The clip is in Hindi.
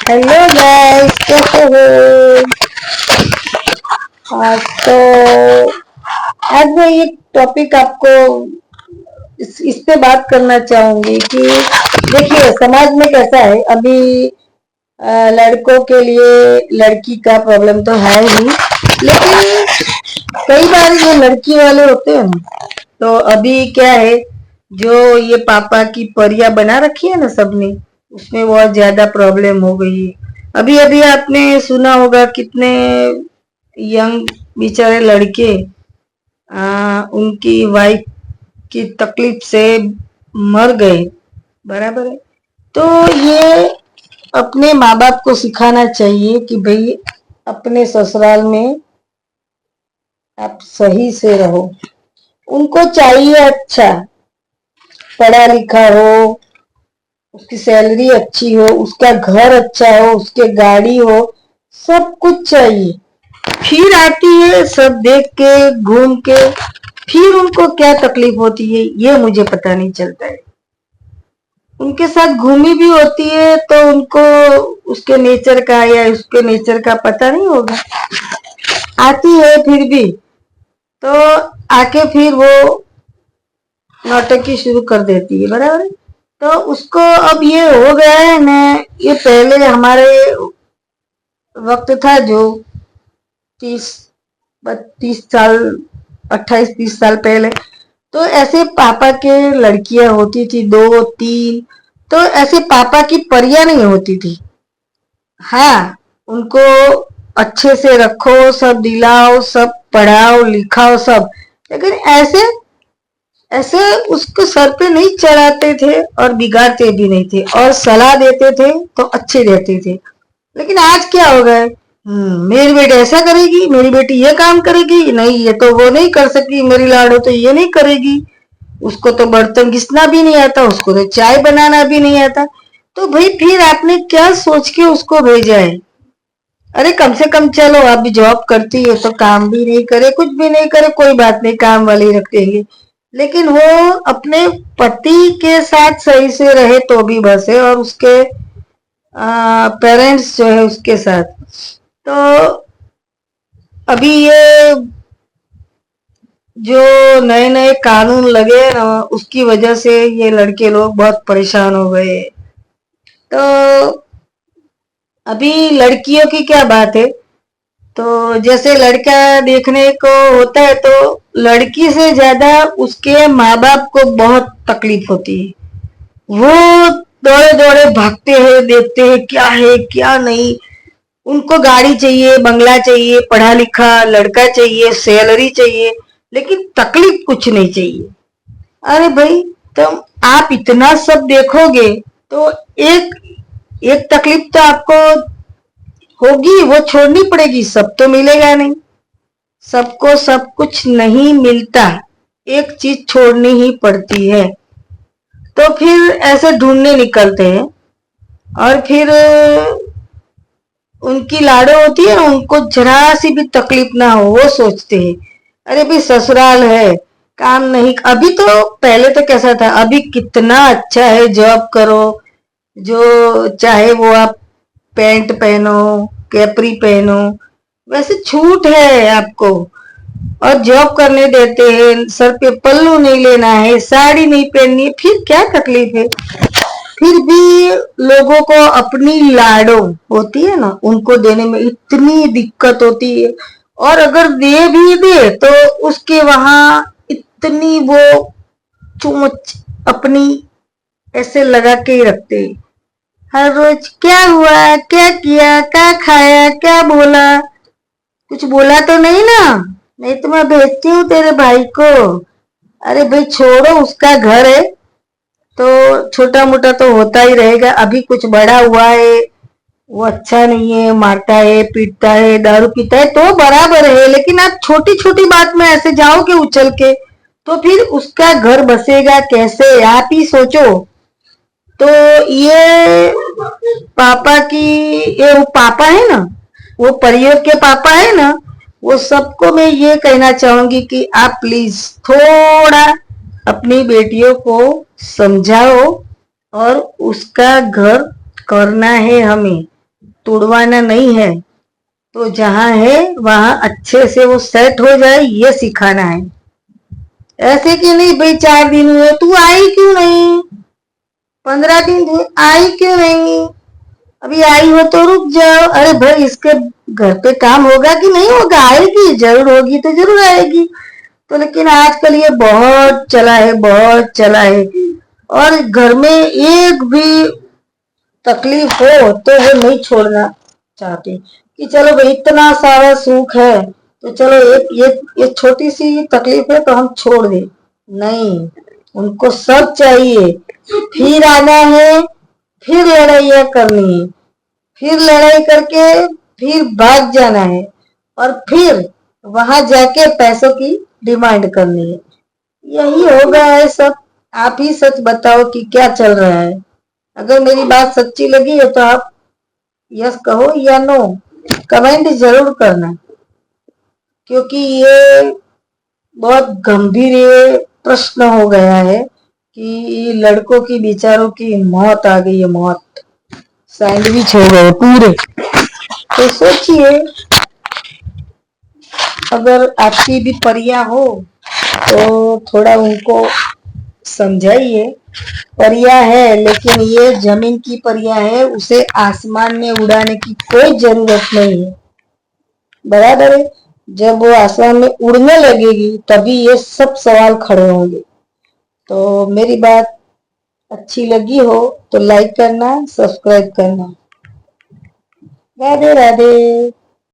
हेलो गाइस, कैसे हो? तो आज मैं एक टॉपिक आपको इस पे बात करना चाहूंगी कि देखिए समाज में कैसा है अभी। लड़कों के लिए लड़की का प्रॉब्लम तो है ही, लेकिन कई बार जो लड़की वाले होते हैं ना, तो अभी क्या है, जो ये पापा की परियां बना रखी है ना सबने, उसमें बहुत ज्यादा प्रॉब्लम हो गई है। अभी अभी आपने सुना होगा कितने यंग बेचारे लड़के उनकी वाइफ की तकलीफ से मर गए। बराबर है। तो ये अपने माँ बाप को सिखाना चाहिए कि भाई अपने ससुराल में आप सही से रहो। उनको चाहिए अच्छा पढ़ा लिखा हो, उसकी सैलरी अच्छी हो, उसका घर अच्छा हो, उसके गाड़ी हो, सब कुछ चाहिए। फिर आती है सब देख के घूम के, फिर उनको क्या तकलीफ होती है ये मुझे पता नहीं चलता है। उनके साथ घूमी भी होती है तो उनको उसके नेचर का या उसके नेचर का पता नहीं होगा। आती है फिर भी तो आके फिर वो नौटंकी शुरू कर देती है। बराबर है। तो उसको अब ये हो गया है ना, ये पहले हमारे वक्त था जो 30 30 साल 28 30 साल पहले, तो ऐसे पापा के लड़कियां होती थी 2 3, तो ऐसे पापा की परियां नहीं होती थी। हाँ, उनको अच्छे से रखो, सब दिलाओ, सब पढ़ाओ लिखाओ सब, लेकिन ऐसे ऐसे उसको सर पे नहीं चढ़ाते थे और बिगाड़ते भी नहीं थे और सलाह देते थे तो अच्छे रहते थे। लेकिन आज क्या हो गया, मेरी बेटी ऐसा करेगी, मेरी बेटी ये काम करेगी, नहीं ये तो वो नहीं कर सकती, मेरी लाडो तो ये नहीं करेगी, उसको तो बर्तन घिसना भी नहीं आता, उसको तो चाय बनाना भी नहीं आता। तो भाई फिर आपने क्या सोच के उसको भेजा है? अरे कम से कम चलो आप भी जॉब करती है तो काम भी नहीं करे, कुछ भी नहीं करे, कोई बात नहीं, काम वाली रख देंगे, लेकिन वो अपने पति के साथ सही से रहे तो भी बस है, और उसके पेरेंट्स जो है उसके साथ। तो अभी ये जो नए नए कानून लगे ना, उसकी वजह से ये लड़के लोग बहुत परेशान हो गए। तो अभी लड़कियों की क्या बात है, तो जैसे लड़का देखने को होता है तो लड़की से ज्यादा उसके माँ बाप को बहुत तकलीफ होती है। वो दौड़े दौड़े भागते हैं, देखते हैं क्या है क्या नहीं। उनको गाड़ी चाहिए, बंगला चाहिए, पढ़ा लिखा लड़का चाहिए, सैलरी चाहिए, लेकिन तकलीफ कुछ नहीं चाहिए। अरे भाई, तुम आप इतना सब देखोगे तो एक एक तकलीफ तो आपको होगी, वो छोड़नी पड़ेगी। सब तो मिलेगा नहीं, सबको सब कुछ नहीं मिलता, एक चीज छोड़नी ही पड़ती है। तो फिर ऐसे ढूंढने निकलते हैं और फिर उनकी लाडो होती है ना, उनको जरा सी भी तकलीफ ना हो वो सोचते हैं। अरे भाई ससुराल है, काम नहीं। अभी तो पहले तो कैसा था, अभी कितना अच्छा है, जॉब करो, जो चाहे वो आप पैंट पहनो, कैपरी पहनो, वैसे छूट है आपको, और जॉब करने देते हैं, सर पे पल्लू नहीं लेना है, साड़ी नहीं पहननी है, फिर क्या तकलीफ है? फिर भी लोगों को अपनी लाडो होती है ना, उनको देने में इतनी दिक्कत होती है, और अगर दे भी दे तो उसके वहां इतनी वो चोंच अपनी ऐसे लगा के ही रखते हैं। हर रोज क्या हुआ, क्या किया, क्या खाया, क्या बोला, कुछ बोला तो नहीं ना, नहीं तो मैं भेजती हूँ तेरे भाई को। अरे भाई छोड़ो, उसका घर है तो छोटा मोटा तो होता ही रहेगा। अभी कुछ बड़ा हुआ है, वो अच्छा नहीं है, मारता है, पीटता है, दारू पीता है तो बराबर है, लेकिन आप छोटी छोटी बात में ऐसे जाओगे उछल के, तो फिर उसका घर बसेगा कैसे, आप ही सोचो। तो ये पापा की, ये वो पापा है ना, वो परियों के पापा है ना, वो सबको मैं ये कहना चाहूंगी कि आप प्लीज थोड़ा अपनी बेटियों को समझाओ, और उसका घर करना है हमें। तुड़वाना नहीं है, तो जहां है वहां अच्छे से वो सेट हो जाए, ये सिखाना है। ऐसे कि नहीं भाई 4 दिन हुए, तू आई क्यों नहीं, 15 दिन हुए आई क्यों नहीं, अभी आई हो तो रुक जाओ। अरे भाई इसके घर पे काम होगा कि नहीं होगा, आएगी जरूर, होगी तो जरूर आएगी। तो लेकिन आजकल ये बहुत चला है, बहुत चला है। और घर में एक भी तकलीफ हो तो वो नहीं छोड़ना चाहते कि चलो भाई इतना सारा सुख है तो चलो एक ये छोटी सी तकलीफ है तो हम छोड़ दे। नहीं, उनको सब चाहिए। फिर आना है, फिर लड़ाइयाँ करनी है, फिर लड़ाई करके फिर भाग जाना है, और फिर वहां जाके पैसों की डिमांड करनी है। यही हो गया है सब। आप ही सच बताओ कि क्या चल रहा है। अगर मेरी बात सच्ची लगी है तो आप यस कहो या नो, कमेंट जरूर करना, क्योंकि ये बहुत गंभीर ये प्रश्न हो गया है कि लड़कों की बेचारों की मौत आ गई है, मौत, सैंडविच हो गए पूरे। तो सोचिए, अगर आपकी भी परियां हो तो थोड़ा उनको समझाइए। परियां है लेकिन ये जमीन की परियां है, उसे आसमान में उड़ाने की कोई जरूरत नहीं है, बराबर है। जब वो आसमान में उड़ने लगेगी तभी ये सब सवाल खड़े होंगे। तो मेरी बात अच्छी लगी हो तो लाइक करना, सब्सक्राइब करना। राधे राधे।